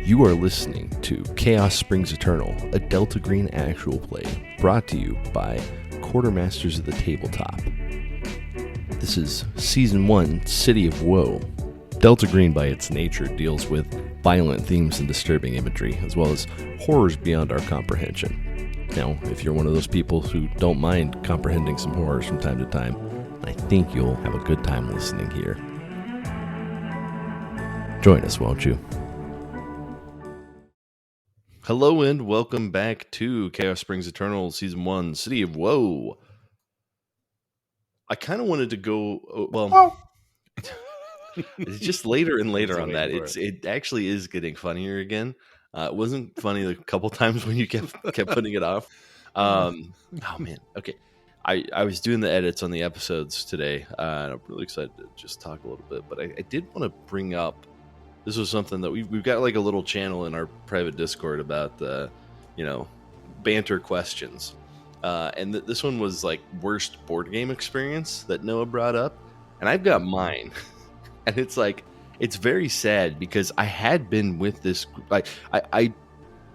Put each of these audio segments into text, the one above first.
You are listening to Chaos Springs Eternal, a Delta Green actual play, brought to you by Quartermasters of the Tabletop. This is Season 1, City of Woe. Delta Green, by its nature, deals with violent themes and disturbing imagery, as well as horrors beyond our comprehension. Now, if you're one of those people who don't mind comprehending some horrors from time to time, I think you'll have a good time listening here. Join us, won't you? Hello and welcome back to Chaos Springs Eternal Season 1, City of Woe. I kind of wanted to go, it's just later and later on that. It actually is getting funnier again. It wasn't funny a couple times when you kept putting it off. Oh man, okay. I was doing the edits on the episodes today, and I'm really excited to just talk a little bit, but I did want to bring up, this was something that we've got like a little channel in our private Discord about banter questions. And this one was like worst board game experience that Noah brought up. And I've got mine. And it's like, it's very sad because I had been with this group. I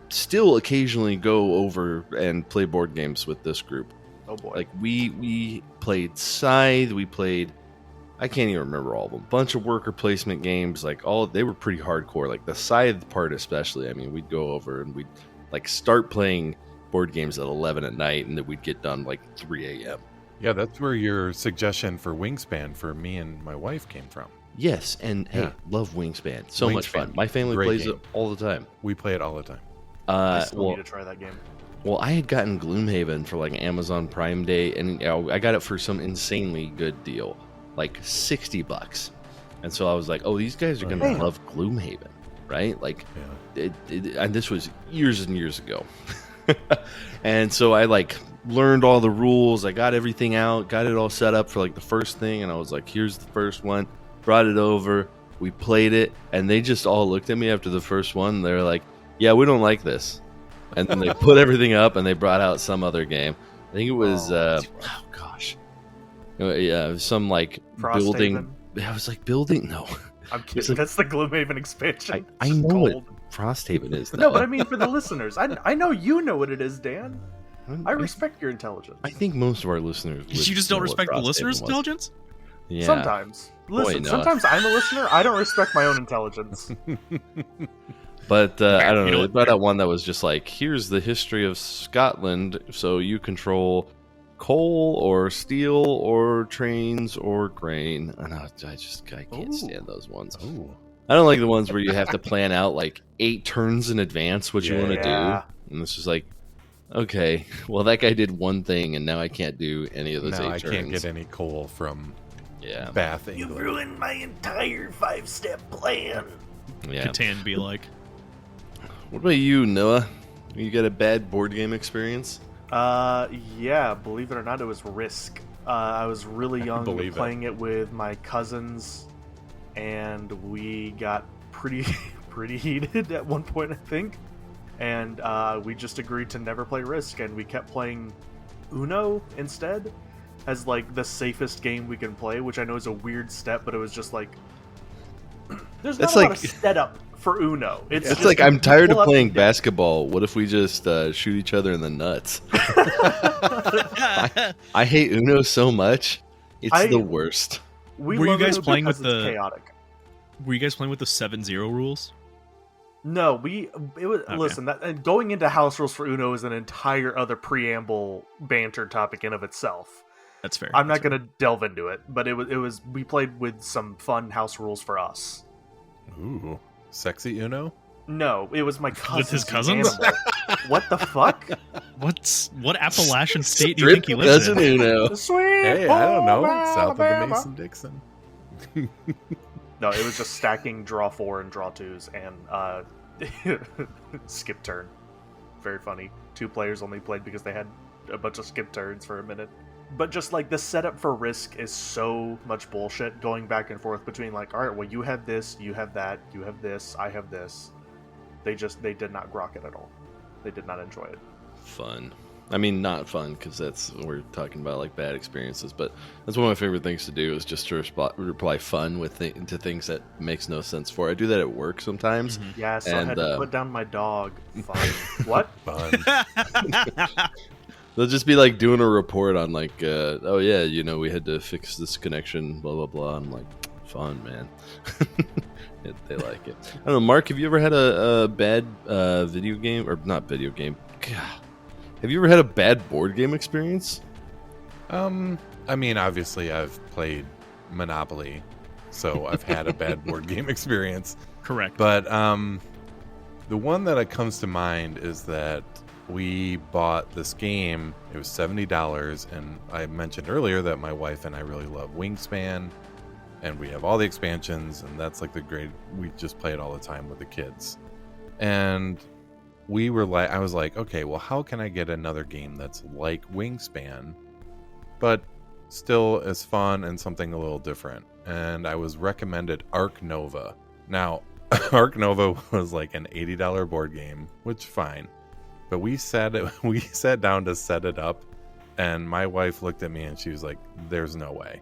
still occasionally go over and play board games with this group. Oh boy. Like we played Scythe, we played, I can't even remember all of them. Bunch of worker placement games, they were pretty hardcore. Like the Scythe part especially. I mean, we'd go over and we'd like start playing board games at 11 at night, and then we'd get done like 3 a.m. Yeah, that's where your suggestion for Wingspan for me and my wife came from. Yes, and hey, love Wingspan. So much fun. My family Great plays game. it all the time. We play it all the time. I still need to try that game. Well, I had gotten Gloomhaven for like Amazon Prime Day, and I got it for some insanely good deal. Like $60, and so I was like, "Oh, these guys are gonna love Gloomhaven, right?" Like, and this was years and years ago, and so I like learned all the rules. I got everything out, got it all set up for like the first thing, and I was like, "Here's the first one." Brought it over, we played it, and they just all looked at me after the first one. And they were like, "Yeah, we don't like this," and then they put everything up and they brought out some other game. I think it was yeah, it was some like building. I was like building. No, I'm kidding. That's the Gloomhaven expansion. I know what Frosthaven is. No, but I mean for the listeners. I know you know what it is, Dan. I respect your intelligence. I think most of our listeners. You just don't respect the listeners' intelligence? Yeah. Sometimes. Listen, sometimes I'm a listener. I don't respect my own intelligence. But I don't know. They brought out one that was just like, here's the history of Scotland, so you control coal or steel or trains or grain. And I can't stand those ones. Ooh. I don't like the ones where you have to plan out like 8 turns in advance what you want to do. And it's just like, okay, well, that guy did one thing, and now I can't do any of those 8 turns. I can't get any coal from Bath, England. You ruined my entire 5-step plan. Yeah. Catan be like. What about you, Noah? You got a bad board game experience? Yeah, believe it or not, it was Risk. I was really young playing it with my cousins, and we got pretty heated at one point, I think. And we just agreed to never play Risk, and we kept playing Uno instead as like the safest game we can play, which I know is a weird step, but it was just like there's not a lot of setup for Uno. It's like, I'm tired of playing basketball. What if we just shoot each other in the nuts? I hate Uno so much. It's the worst. Were you guys playing with the chaotic? Were you guys playing with the 7-0 rules? No, listen. And going into house rules for Uno is an entire other preamble banter topic in of itself. That's fair. I'm not going to delve into it, but it was. We played with some fun house rules for us. Ooh, sexy Uno? No, it was my cousin. With his cousins? What the fuck? What Appalachian state do you think he lives in? Uno. Sweet. Hey, I don't know. South of the Mason-Dixon. No, it was just stacking draw 4 and draw 2s and skip turn. Very funny. 2 players only played because they had a bunch of skip turns for a minute. But just like the setup for Risk is so much bullshit, going back and forth between like, all right, well, you have this, you have that, you have this, I have this. They did not grok it at all. They did not enjoy it. Fun. I mean, not fun because we're talking about like bad experiences, but that's one of my favorite things to do is just to reply fun to things that makes no sense for. I do that at work sometimes. Mm-hmm. Yeah, so I had to put down my dog. Fun. What? Fun. They'll just be like doing a report on like, oh yeah, we had to fix this connection, blah blah blah. I'm like, fun, man. They like it. I don't know, Mark. Have you ever had a bad video game or not video game? God. Have you ever had a bad board game experience? I mean, obviously, I've played Monopoly, so I've had a bad board game experience. Correct. But the one that comes to mind is that we bought this game. It was $70, and I mentioned earlier that my wife and I really love Wingspan, and we have all the expansions, and that's like we just play it all the time with the kids. And I was like, okay, well, how can I get another game that's like Wingspan, but still as fun and something a little different? And I was recommended Ark Nova. Now, Ark Nova was like an $80 board game, which fine. But we sat down to set it up, and my wife looked at me and she was like, there's no way.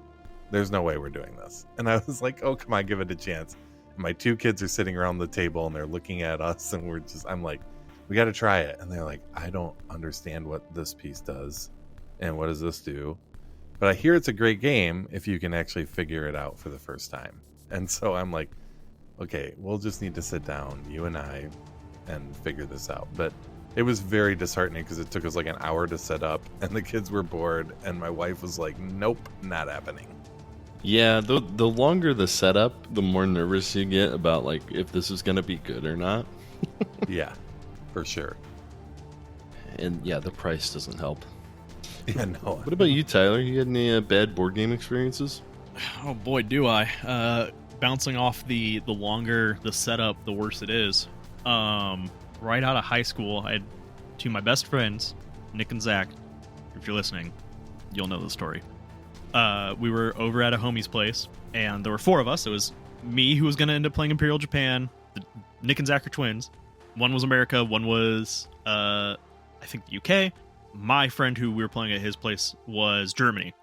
There's no way we're doing this. And I was like, oh, come on, give it a chance. And my two kids are sitting around the table and they're looking at us, and I'm like, we got to try it. And they're like, I don't understand what this piece does. And what does this do? But I hear it's a great game if you can actually figure it out for the first time. And so I'm like, okay, we'll just need to sit down, you and I, and figure this out. But it was very disheartening because it took us like an hour to set up, and the kids were bored, and my wife was like, nope, not happening. Yeah, the longer the setup, the more nervous you get about like if this is going to be good or not. Yeah. For sure. And yeah, the price doesn't help. Yeah, no. What about you, Tyler? You had any bad board game experiences? Oh boy, do I. Bouncing off the longer the setup, the worse it is. Right out of high school, I had two of my best friends, Nick and Zach. If you're listening, you'll know the story. We were over at a homie's place, and there were four of us. It was me, who was going to end up playing Imperial Japan. Nick and Zach are twins. One was America, one was, I think, the UK. My friend who we were playing at his place was Germany.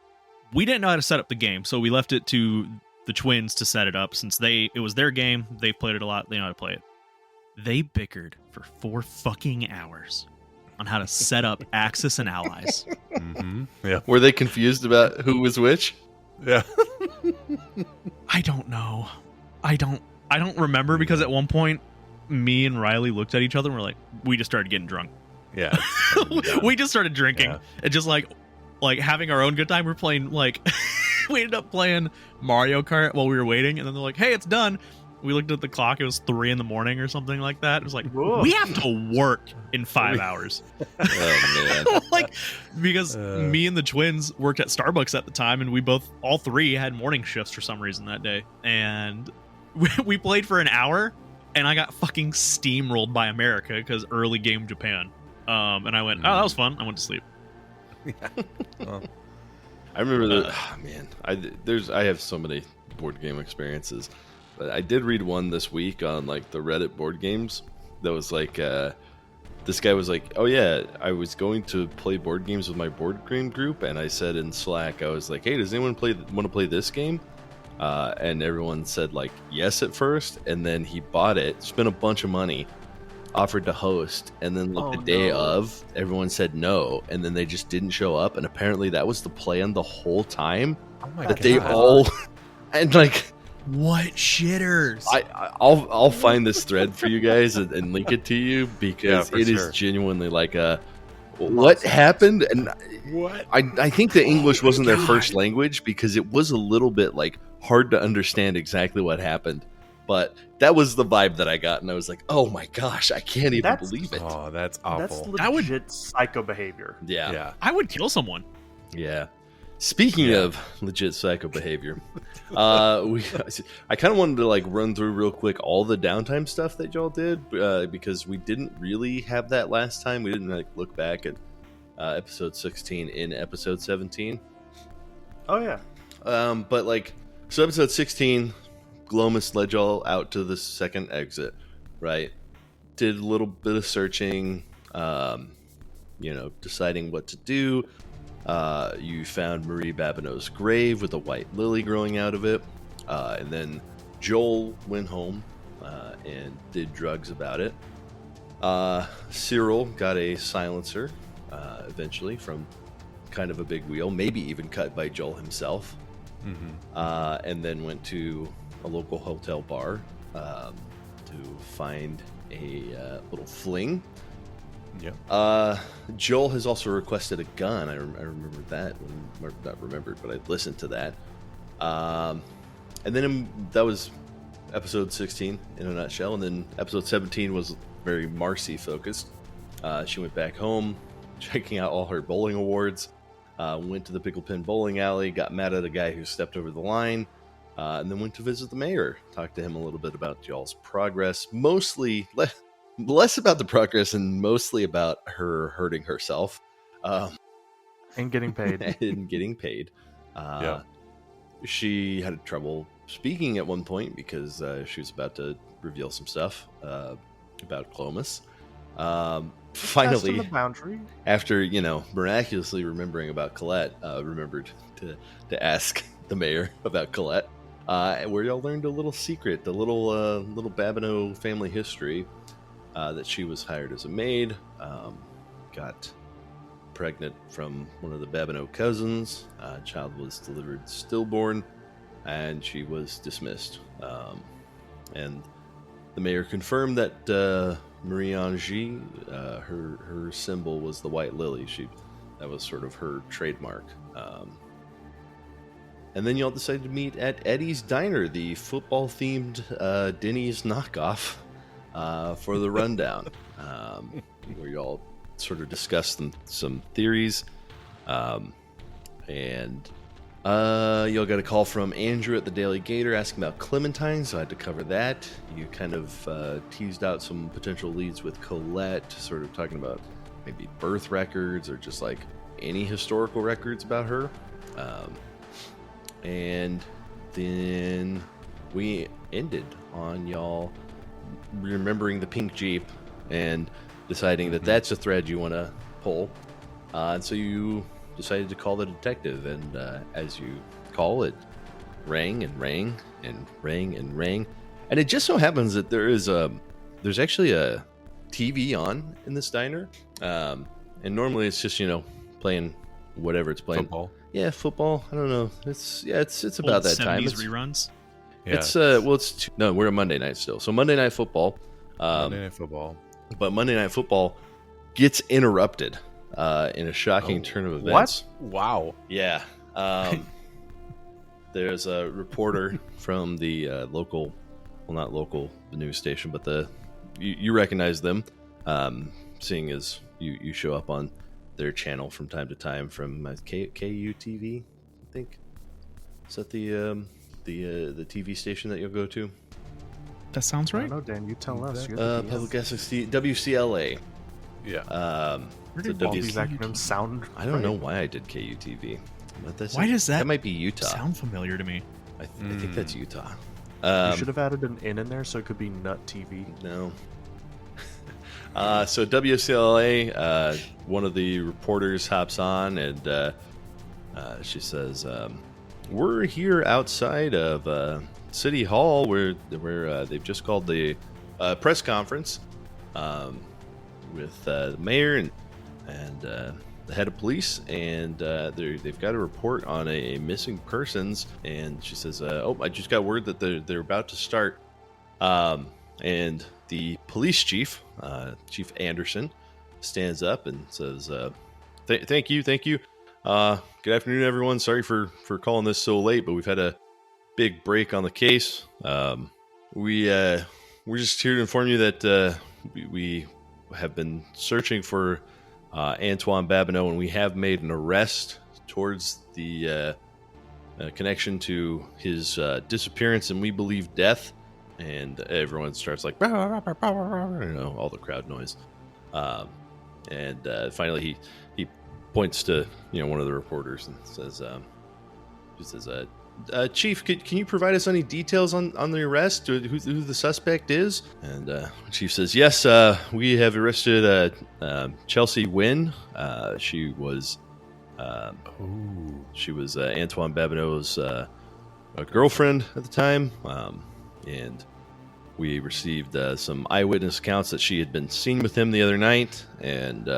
We didn't know how to set up the game, so we left it to the twins to set it up. Since it was their game, they played it a lot, they know how to play it. They bickered for 4 fucking hours on how to set up Axis and Allies. Mm-hmm. Yeah. Were they confused about who was which? Yeah. I don't know. I don't remember, because at one point, me and Riley looked at each other and we just started getting drunk. Yeah. We just started drinking, yeah. And just like having our own good time. We're playing we ended up playing Mario Kart while we were waiting, and then they're like, hey, it's done. We looked at the clock, it was 3 a.m. or something like that. It was like, whoa, we have to work in 5 hours. Oh man. Because me and the twins worked at Starbucks at the time, and all three had morning shifts for some reason that day. And we played for an hour, and I got fucking steamrolled by America because early game Japan. And I went, oh, that was fun. I went to sleep. Yeah. Well, I remember that. Oh, man, I have so many board game experiences, but I did read one this week on like the Reddit board games that was like, this guy was like, oh yeah, I was going to play board games with my board game group, and I said in Slack, I was like, hey, does anyone want to play this game? And everyone said like yes at first, and then he bought it, spent a bunch of money, offered to host, and then like the day of, everyone said no, and then they just didn't show up, and apparently that was the plan the whole time. Oh my that God. They all and like, what shitters? I'll find this thread for you guys and link it to you, because it sure. is genuinely like what happened. And What? I think the English wasn't their first language, because it was a little bit like hard to understand exactly what happened. But that was the vibe that I got, and I was like, "Oh my gosh, I can't even believe it." Oh, that's awful. That's legit psycho behavior. Yeah. I would kill someone. Yeah. Speaking of legit psycho behavior, I kind of wanted to like run through real quick all the downtime stuff that y'all did, because we didn't really have that last time. We didn't like look back at episode 16 in episode 17. Oh yeah. But like, so episode 16. Glomus led y'all out to the second exit, right? Did a little bit of searching. deciding what to do. You found Marie Babineau's grave with a white lily growing out of it. And then Joel went home and did drugs about it. Cyril got a silencer eventually from kind of a big wheel, maybe even cut by Joel himself. And then went to a local hotel bar to find a little fling. Yeah. Joel has also requested a gun. I remember that. Not remembered, but I listened to that. And then that was episode 16 in a nutshell. And then episode 17 was very Marcy focused. She went back home, checking out all her bowling awards. Went to the Pickle Pin bowling alley, got mad at a guy who stepped over the line, and then went to visit the mayor. Talked to him a little bit about y'all's progress. Mostly less about the progress and mostly about her hurting herself. And getting paid. And getting paid. Yeah. She had trouble speaking at one point because she was about to reveal some stuff about Clomas. Finally, the boundary. After miraculously remembering about Colette, remembered to ask the mayor about Colette, where y'all learned a little secret, the little Babineau family history, that she was hired as a maid, got pregnant from one of the Babineau cousins. Child was delivered stillborn, and she was dismissed. And the mayor confirmed that Marie Angie, her symbol was the white lily. That was sort of her trademark. And then y'all decided to meet at Eddie's Diner, the football-themed Denny's knockoff, for the rundown, where y'all sort of discussed some theories. And y'all got a call from Andrew at the Daily Gator asking about Clementine, so I had to cover that. You kind of teased out some potential leads with Colette, sort of talking about maybe birth records or just like any historical records about her. And then we ended on y'all remembering the pink Jeep and deciding that that's a thread you want to pull. And so you decided to call the detective, and as you call it, rang and rang and rang and rang, and it just so happens that there's actually a TV on in this diner, and normally it's just playing whatever it's playing. Football. Yeah, football. I don't know. It's about Old that time. 70s It's reruns. Yeah. We're a Monday night still, so Monday Night Football. Monday Night Football. But Monday Night Football gets interrupted in a shocking turn of events. What? Wow. Yeah. There's a reporter from the local, well, not local, the news station, but you recognize them, seeing as you show up on their channel from time to time from KU TV, I think. Is that the TV station that you'll go to? That sounds I right. don't know, Dan. You tell us. You're the Public Access WCLA. Yeah. Where So did all W- these acronyms sound? I don't know why I did KU TV. Why does that might be Utah. sound familiar to me? I think that's Utah. You should have added an in there so it could be Nut TV. No. So WCLA, one of the reporters hops on and she says, "We're here outside of City Hall where they've just called the press conference with the mayor and the head of police, and they've got a report on a missing persons." And she says, I just got word that they're about to start. And the police chief, Chief Anderson, stands up and says, thank you. Good afternoon, everyone. Sorry for calling this so late, but we've had a big break on the case. We're just here to inform you that we have been searching for Antoine Babineau, and we have made an arrest towards the connection to his disappearance and we believe death. And everyone starts like, all the crowd noise. And finally he points to one of the reporters and says, Chief, can you provide us any details on the arrest, or who the suspect is? And Chief says, yes, we have arrested Chelsea Wynn. She was Antoine Babineau's girlfriend at the time, and we received some eyewitness accounts that she had been seen with him the other night, and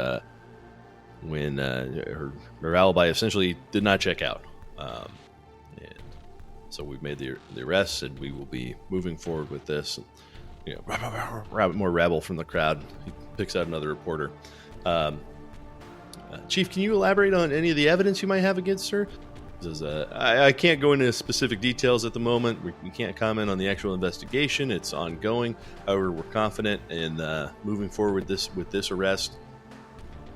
when her alibi essentially did not check out. And so we've made the arrest, and we will be moving forward with this. And, more rabble from the crowd. He picks out another reporter. Chief, can you elaborate on any of the evidence you might have against her? He says, I can't go into specific details at the moment. We can't comment on the actual investigation. It's ongoing. However, we're confident in moving forward with this arrest.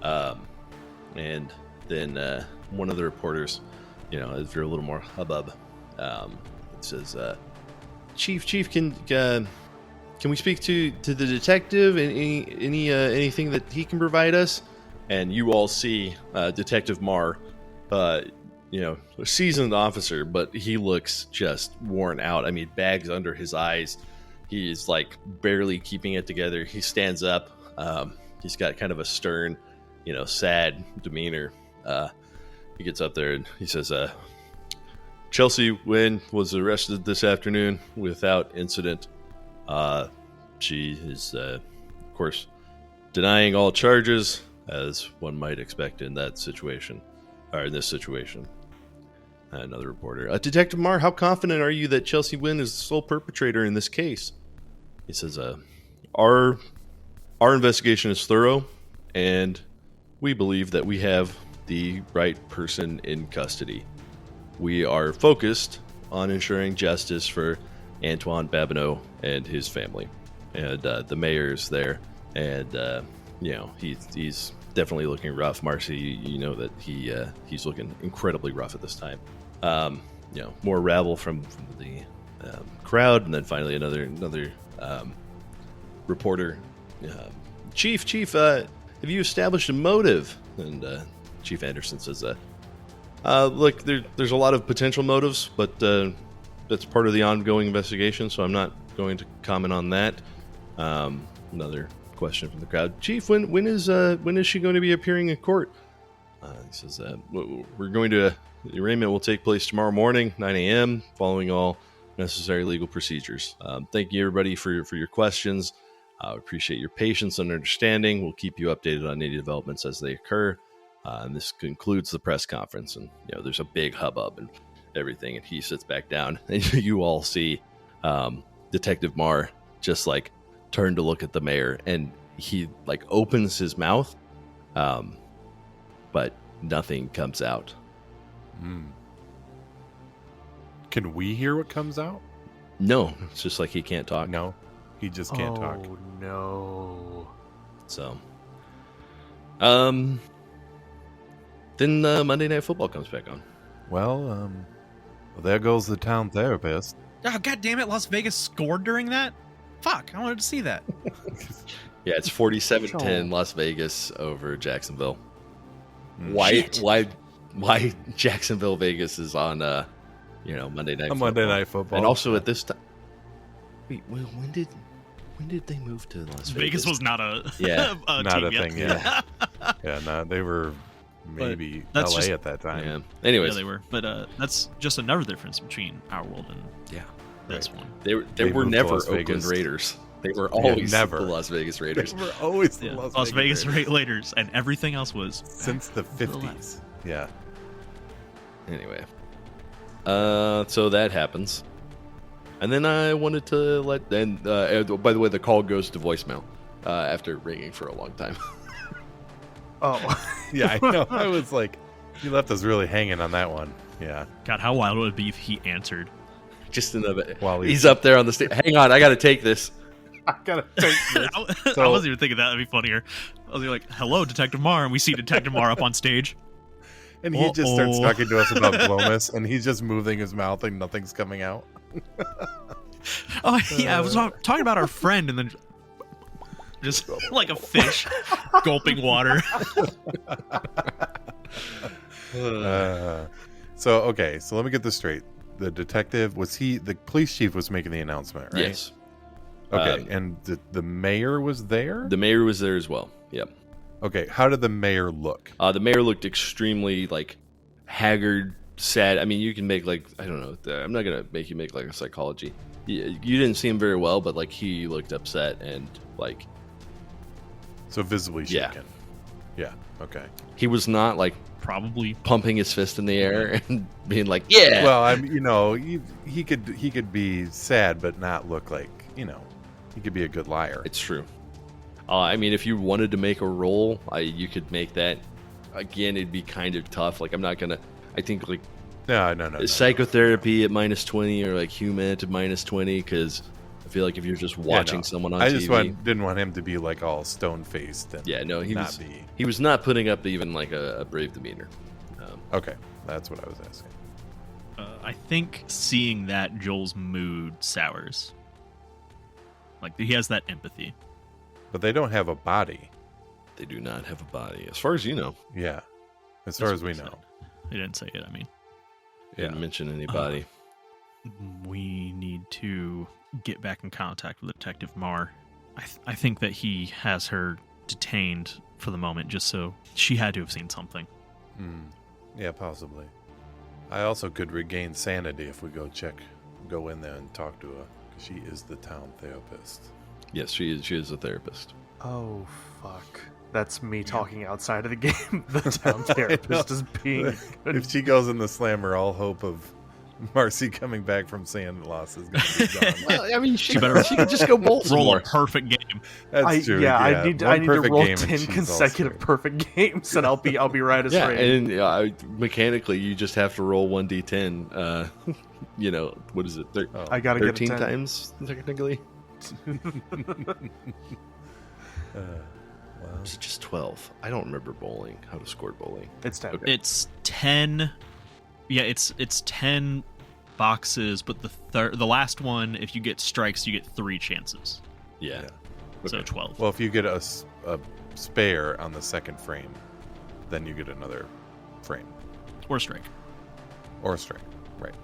And then one of the reporters, if you're a little more hubbub, it says, Chief, can we speak to the detective? Anything that he can provide us? And you all see Detective Marr, a seasoned officer, but he looks just worn out. I mean, bags under his eyes. He's like barely keeping it together. He stands up. He's got kind of a stern, sad demeanor. He gets up there and he says, Chelsea Wynn was arrested this afternoon without incident. She is, of course, denying all charges, as one might expect in that situation, or in this situation. Another reporter. Detective Marr, how confident are you that Chelsea Wynn is the sole perpetrator in this case? He says, our investigation is thorough, and we believe that we have the right person in custody. We are focused on ensuring justice for Antoine Babineau and his family. And the mayor's there, and he's definitely looking rough. Marcy, you know that he's looking incredibly rough at this time. More rabble from the crowd, and then finally another reporter. Chief, have you established a motive? And Chief Anderson says, look, there's a lot of potential motives, but that's part of the ongoing investigation, so I'm not going to comment on that. Another question from the crowd. Chief, when is she going to be appearing in court? He says, the arraignment will take place tomorrow morning, 9 a.m., following all necessary legal procedures. Thank you, everybody, for your questions. I appreciate your patience and understanding. We'll keep you updated on any developments as they occur. And this concludes the press conference. And there's a big hubbub and everything. And he sits back down, and you all see Detective Marr just turn to look at the mayor, and he opens his mouth, but nothing comes out. Can we hear what comes out? No, it's just he can't talk. No, he just can't talk. Oh no. So, then Monday Night Football comes back on. Well, there goes the town therapist. Oh, God damn it! Las Vegas scored during that. Fuck! I wanted to see that. Yeah, it's 47-10 Las Vegas over Jacksonville. Shit. Why Jacksonville Vegas is on Monday Night Football. Monday Night Football. And also at this time. Wait, when did they move to Las Vegas? Vegas was not a not a team thing. yet. Yeah, no, they were maybe LA at that time. Yeah. Anyways, yeah, they were. But that's just another difference between our world and this one. They were never Oakland Raiders. They were always the Las Vegas Raiders. They were always the Las Vegas Raiders, and everything else was since the 50s. Yeah. Anyway, so that happens, and then I wanted to let. And by the way, the call goes to voicemail after ringing for a long time. Oh, yeah, I know. I was like, you left us really hanging on that one. Yeah. God, how wild would it be if he answered? Just another. While he's up there on the stage. Hang on, I got to take this. I gotta take this. I wasn't even thinking that'd be funnier. I was like, "Hello, Detective Marr," and we see Detective Marr up on stage, and he just starts talking to us about Glomus, and he's just moving his mouth, and nothing's coming out. Oh yeah, I was talking about our friend, and then just like a fish gulping water. So let me get this straight. the detective, the police chief was making the announcement, right? Yes. Okay, and the mayor was there? The mayor was there as well. Yep. Okay, how did the mayor look? The mayor looked extremely, like, haggard, sad. I mean, you can make, like, I don't know. I'm not going to make you make, like, a psychology. You didn't see him very well, but, like, he looked upset and, like... So visibly shaken. Yeah, okay. He was not, like, Probably pumping his fist in the air and being like, yeah! Well, I mean, he could be sad, but not look like, he could be a good liar. It's true. I mean, if you wanted to make a roll, you could make that. Again, it'd be kind of tough. Like, I'm not going to... I think, like... No. Psychotherapy at -20 or, like, human at -20, because... I feel like if you're just watching someone on I TV... just didn't want him to be like all stone-faced. And he was not putting up even like a brave demeanor. Okay, that's what I was asking. I think seeing that, Joel's mood sours. Like, he has that empathy. But they don't have a body. They do not have a body, as far as you know. Yeah, as far as we know. They didn't say it, I mean. Didn't mention anybody. We need to get back in contact with Detective Marr. I think that he has her detained for the moment, just so she had to have seen something. Yeah, possibly. I also could regain sanity if we go in there and talk to her, because she is the town therapist. Yes, she is a therapist. Oh, fuck. That's me talking outside of the game. The town therapist is being... If she goes in the slammer, all hope of Marcy coming back from sand loss is going to be gone. Well, I mean, she could just go Baltimore. Roll a perfect game. That's true. Yeah, I need to roll 10 she's consecutive perfect games, and I'll be right as rain. And mechanically, you just have to roll 1d10. What is it? I gotta get 13 times technically. Is it just 12? I don't remember bowling. How to score bowling? It's 10. Okay. It's 10. Yeah, it's 10 boxes, but the last one, if you get strikes, you get 3 chances. Yeah. So 12. Well, if you get a spare on the second frame, then you get another frame. Or strike. Right.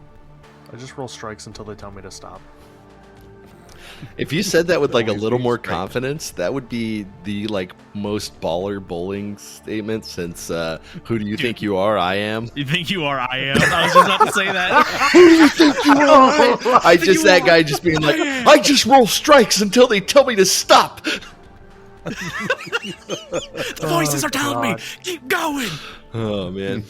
I just roll strikes until they tell me to stop. If you said that with like a little more confidence, that would be the like most baller bowling statement since who do you think you are? I am. You think you are? I am. I was just about to say that. Who do you think you are? That guy just being like, I just roll strikes until they tell me to stop. The voices are telling me, keep going. Oh man.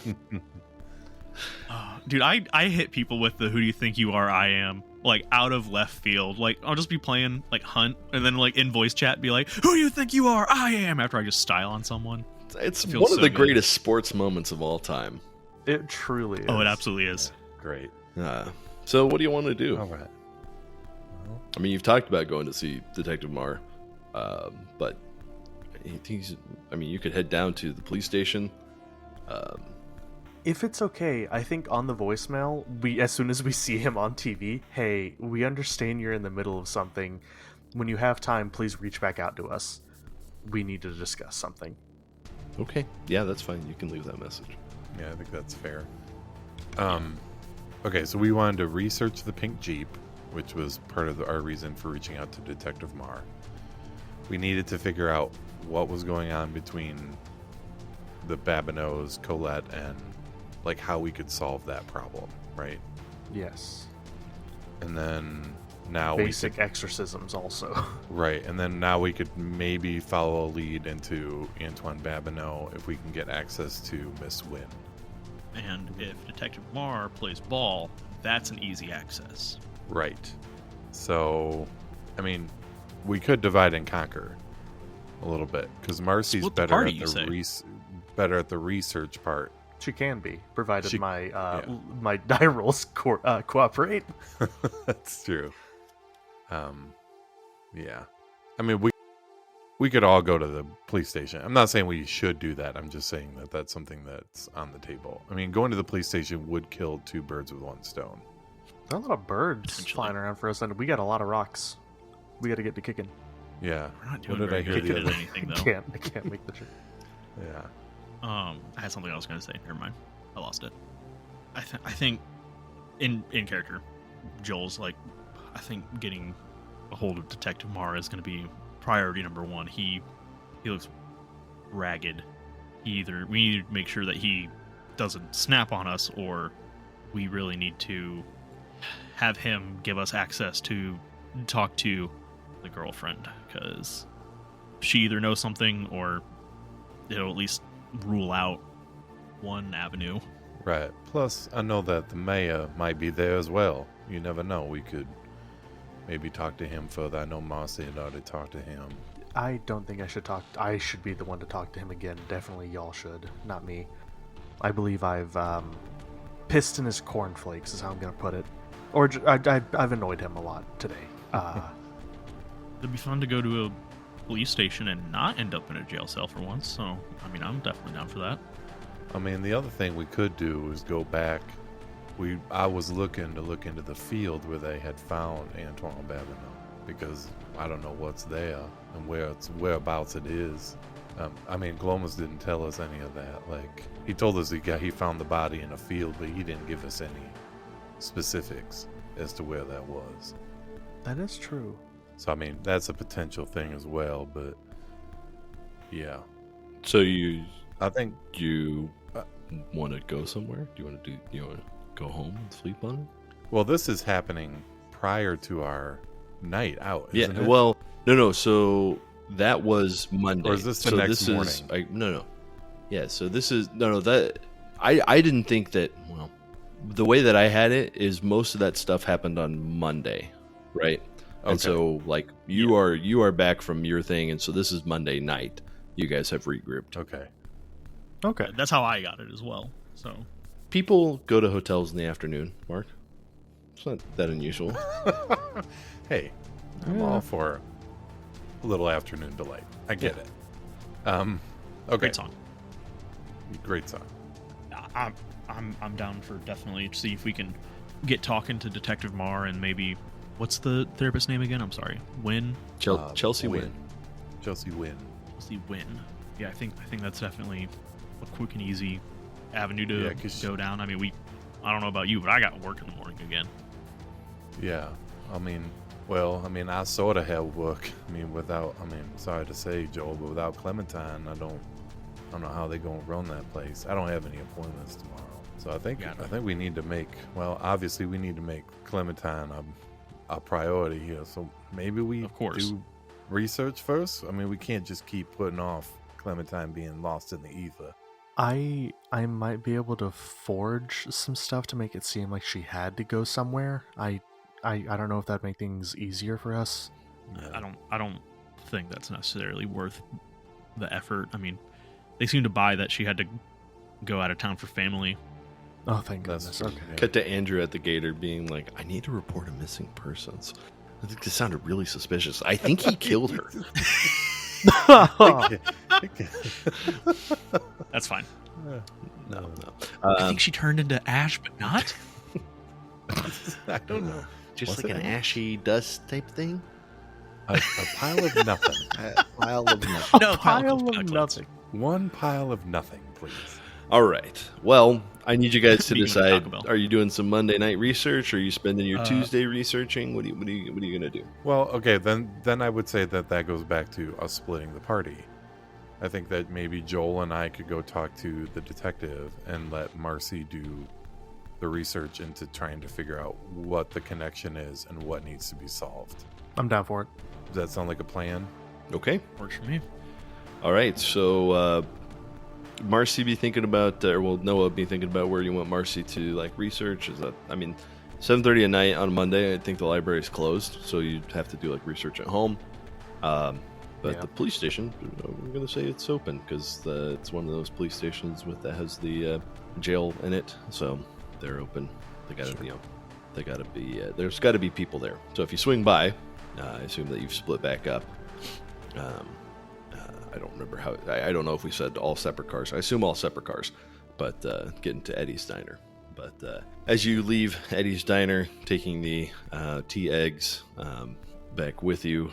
Dude, I hit people with the who do you think you are? I am. Like out of left field. Like I'll just be playing like Hunt and then like in voice chat be like, who do you think you are? I am, after I just style on someone. It's one of the greatest sports moments of all time. It truly is. Oh, it absolutely is. Yeah, great. So what do you want to do? All right. Well, I mean, you've talked about going to see Detective Marr, but you could head down to the police station. If it's okay, I think on the voicemail, as soon as we see him on TV, hey, we understand you're in the middle of something. When you have time, please reach back out to us. We need to discuss something. Okay. Yeah, that's fine. You can leave that message. Yeah, I think that's fair. Okay, so we wanted to research the pink Jeep, which was part of our reason for reaching out to Detective Marr. We needed to figure out what was going on between the Babineaus, Colette, and like how we could solve that problem, right? Yes. And then now basic exorcisms also. Right, and then now we could maybe follow a lead into Antoine Babineau if we can get access to Miss Wynn. And if Detective Marr plays ball, that's an easy access. Right. So, I mean, we could divide and conquer a little bit because Marcy's better at the research part. She can be, provided my die rolls cooperate. That's true. Yeah. I mean, we could all go to the police station. I'm not saying we should do that. I'm just saying that that's something that's on the table. I mean, going to the police station would kill 2 birds with 1 stone. There are a lot of birds flying around for us, and we got a lot of rocks. We got to get to kicking. Yeah. We're not doing very good at anything, though. I can't make the trip. Yeah. I had something I was going to say. Never mind. I lost it. I think in character, Joel's like, I think getting a hold of Detective Mara is going to be priority number one. He looks ragged. We need to make sure that he doesn't snap on us, or we really need to have him give us access to talk to the girlfriend, because she either knows something or it'll at least rule out one avenue. Right. Plus, I know that the mayor might be there as well. You never know. We could maybe talk to him further. I know Marcy had already talked to him. I don't think I should be the one to talk to him again. Definitely y'all should, not me. I believe I've pissed in his cornflakes is how I'm going to put it. Or I've annoyed him a lot today. It'd be fun to go to a police station and not end up in a jail cell for once, so, I mean, I'm definitely down for that. I mean, the other thing we could do is go back. I was looking into the field where they had found Antoine Babineau, because I don't know what's there and whereabouts it is. I mean, Glomus didn't tell us any of that. Like, he told us he found the body in a field, but he didn't give us any specifics as to where that was. That is true. So, I mean, that's a potential thing as well, but yeah. So I think you want to go somewhere? Do you want to go home and sleep on it? Well, this is happening prior to our night out, isn't it? Well, no. So that was Monday. Or is this the next morning? No. Yeah, so this is... No, that... I didn't think that... Well, the way that I had it is most of that stuff happened on Monday, right? Okay. And so, like, you are back from your thing, and so this is Monday night. You guys have regrouped. Okay. That's how I got it as well, so... People go to hotels in the afternoon, Mark. It's not that unusual. Hey, I'm all for a little afternoon delight. I get it. Okay. Great song. Great song. I'm down for definitely see if we can get talking to Detective Marr and maybe what's the therapist's name again? I'm sorry. Wynn. Chelsea Wynn. Chelsea Wynn. Chelsea Wynn. Yeah, I think that's definitely a quick and easy avenue to go down. I mean, I don't know about you, but I got work in the morning again. Yeah, I mean, I sort of have work. Sorry to say, Joel, but without Clementine, I don't know how they're going to run that place. I don't have any appointments tomorrow. So I think we need to make, obviously we need to make Clementine a priority here. So maybe we do research first. I mean, we can't just keep putting off Clementine being lost in the ether. I might be able to forge some stuff to make it seem like she had to go somewhere. I don't know if that'd make things easier for us. Yeah. I don't think that's necessarily worth the effort. I mean, they seem to buy that she had to go out of town for family. Oh, thank goodness. Okay. Cut to Andrew at the Gator being like, I need to report a missing persons. I think this sounded really suspicious. I think he killed her. That's fine. No. I think she turned into ash, but not. I don't know. Just like an ashy dust type thing? A pile of nothing. A pile of nothing. No, pile of nothing. One pile of nothing, please. All right. Well, I need you guys to decide. Are you doing some Monday night research? Or are you spending your Tuesday researching? What are you going to do? Well, okay, then I would say that goes back to us splitting the party. I think that maybe Joel and I could go talk to the detective and let Marcy do the research into trying to figure out what the connection is and what needs to be solved. I'm down for it. Does that sound like a plan? Okay. Works for me. All right. So Marcy be thinking about, Noah be thinking about where you want Marcy to research. Is that, 7:30 at night on Monday. I think the library is closed, so you'd have to do research at home. But the police station, I'm going to say it's open because it's one of those police stations that has the jail in it. So they're open. They got to be. There's got to be people there. So if you swing by, I assume that you've split back up. I don't remember how. I don't know if we said all separate cars. I assume all separate cars. But getting to Eddie's Diner. But as you leave Eddie's Diner, taking the tea eggs back with you.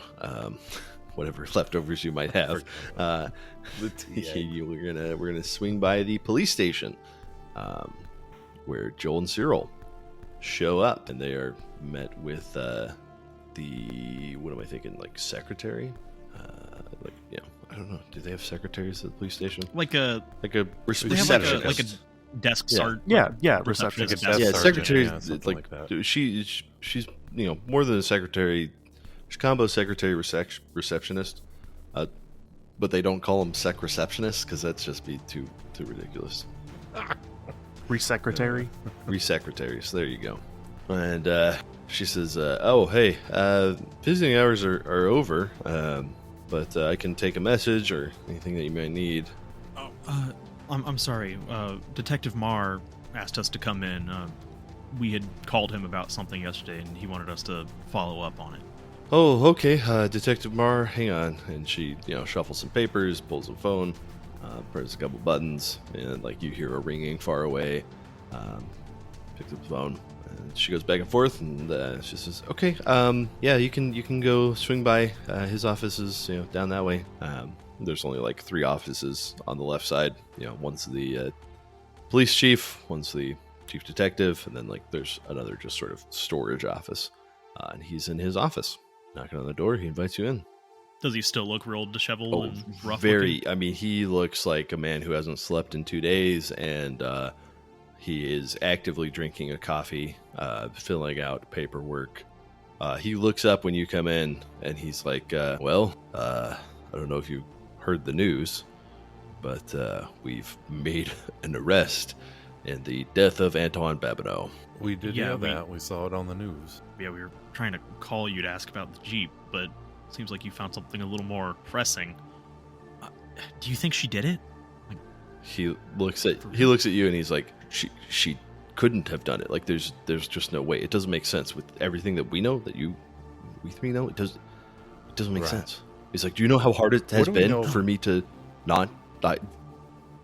Whatever leftovers you might have, we're gonna swing by the police station, where Joel and Cyril show up, and they are met with the what am I thinking? Like secretary? I don't know. Do they have secretaries at the police station? Like a receptionist. like a desk sergeant. Yeah, receptionist. Yeah, secretary. Like that. She's more than a secretary. She's combo secretary receptionist. But they don't call them sec receptionists because that's just be too ridiculous. Resecretary. Resecretaries. There you go. And she says, "Oh, hey, visiting hours are over, but I can take a message or anything that you might need." Oh, I'm sorry. Detective Marr asked us to come in. We had called him about something yesterday, and he wanted us to follow up on it. Oh, okay, Detective Marr, hang on. And she, shuffles some papers, pulls a phone, presses a couple buttons, and you hear a ringing far away. Picks up the phone, and she goes back and forth, and she says, "Okay, yeah, you can go swing by. His office is, down that way." There's only 3 offices on the left side. One's the police chief, one's the chief detective, and then there's another just sort of storage office. And he's in his office. Knocking on the door, he invites you in. Does he still look real disheveled and rough? Very. Looking? I mean, he looks like a man who hasn't slept in 2 days, and he is actively drinking a coffee, filling out paperwork. He looks up when you come in, and he's like, "Well, I don't know if you heard the news, but we've made an arrest in the death of Antoine Babineau." We did know that. We saw it on the news. Yeah, we were trying to call you to ask about the Jeep, but it seems like you found something a little more pressing. Do you think she did it? He looks at you and he's like, she couldn't have done it. There's just no way. It doesn't make sense with everything that we know, that we 3 know. It doesn't make sense. He's like, "Do you know how hard it has been for me to not die?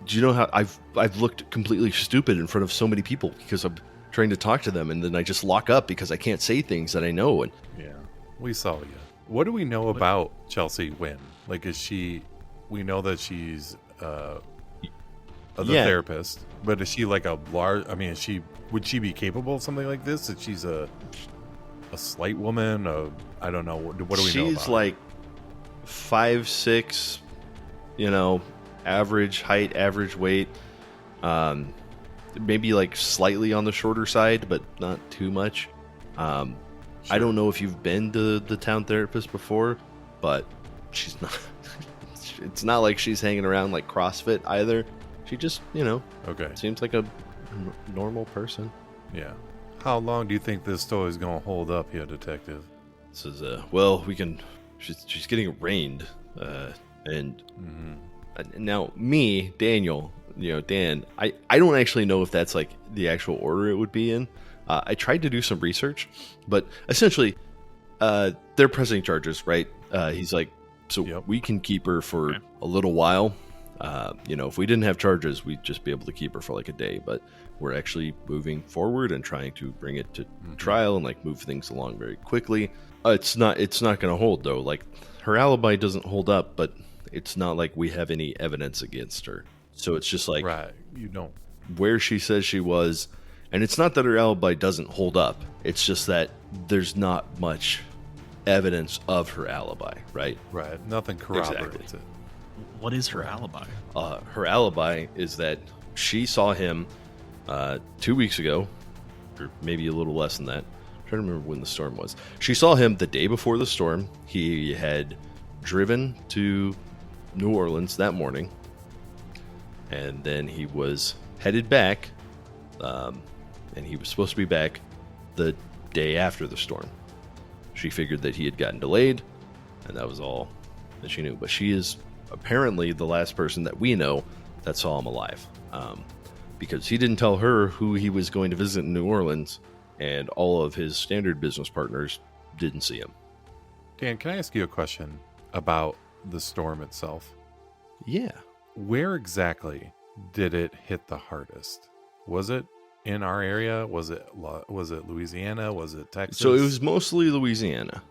Do you know how I've looked completely stupid in front of so many people because I'm trying to talk to them, and then I just lock up because I can't say things that I know." And yeah, we saw you. What do we know about Chelsea Wynn? Is she? We know that she's the therapist, but is she a large? I mean, would she be capable of something like this? That she's a slight woman? I don't know. What do we know? She's 5'6", average height, average weight. Maybe slightly on the shorter side, but not too much. Sure. I don't know if you've been to the town therapist before, but she's not. It's not like she's hanging around like CrossFit either. She just, seems like a normal person. Yeah. How long do you think this story is going to hold up here, Detective? Says, well, we can. She's getting arraigned, and now me, Daniel. Dan, I don't actually know if that's the actual order it would be in. I tried to do some research, but essentially, they're pressing charges, right? He's like, so we can keep her for a little while. If we didn't have charges, we'd just be able to keep her for a day, but we're actually moving forward and trying to bring it to trial and move things along very quickly. It's not going to hold though. Her alibi doesn't hold up, but it's not like we have any evidence against her. So it's just right, you don't where she says she was, and it's not that her alibi doesn't hold up. It's just that there's not much evidence of her alibi, right? Right, nothing corroborates it. What is her alibi? Her alibi is that she saw him 2 weeks ago, or maybe a little less than that. I'm trying to remember when the storm was. She saw him the day before the storm. He had driven to New Orleans that morning, and then he was headed back, and he was supposed to be back the day after the storm. She figured that he had gotten delayed, and that was all that she knew. But she is apparently the last person that we know that saw him alive, because he didn't tell her who he was going to visit in New Orleans, and all of his standard business partners didn't see him. Dan, can I ask you a question about the storm itself? Yeah. Where exactly did it hit the hardest? Was it in our area? Was it Louisiana? Was it Texas? So it was mostly Louisiana.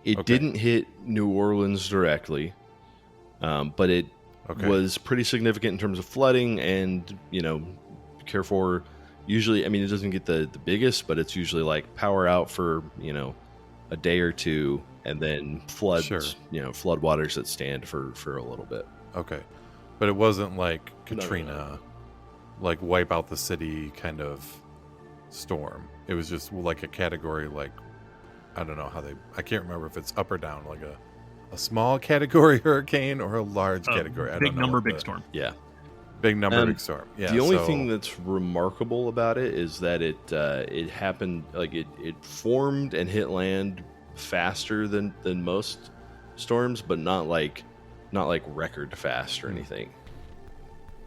It didn't hit New Orleans directly, but it was pretty significant in terms of flooding and, Carrefour Usually, I mean, it doesn't get the biggest, but it's usually like power out for, a day or two, and then floods, flood waters that stand for a little bit. Okay. But it wasn't like Katrina, No. like wipe out the city kind of storm. It was just like a category, like, I don't know I can't remember if it's up or down, like a small category hurricane or a large category. I don't know. Big number, big storm. Yeah. Big number, big storm. Yeah. The only thing that's remarkable about it is that it happened, like it formed and hit land faster than most storms, but not like record fast or anything.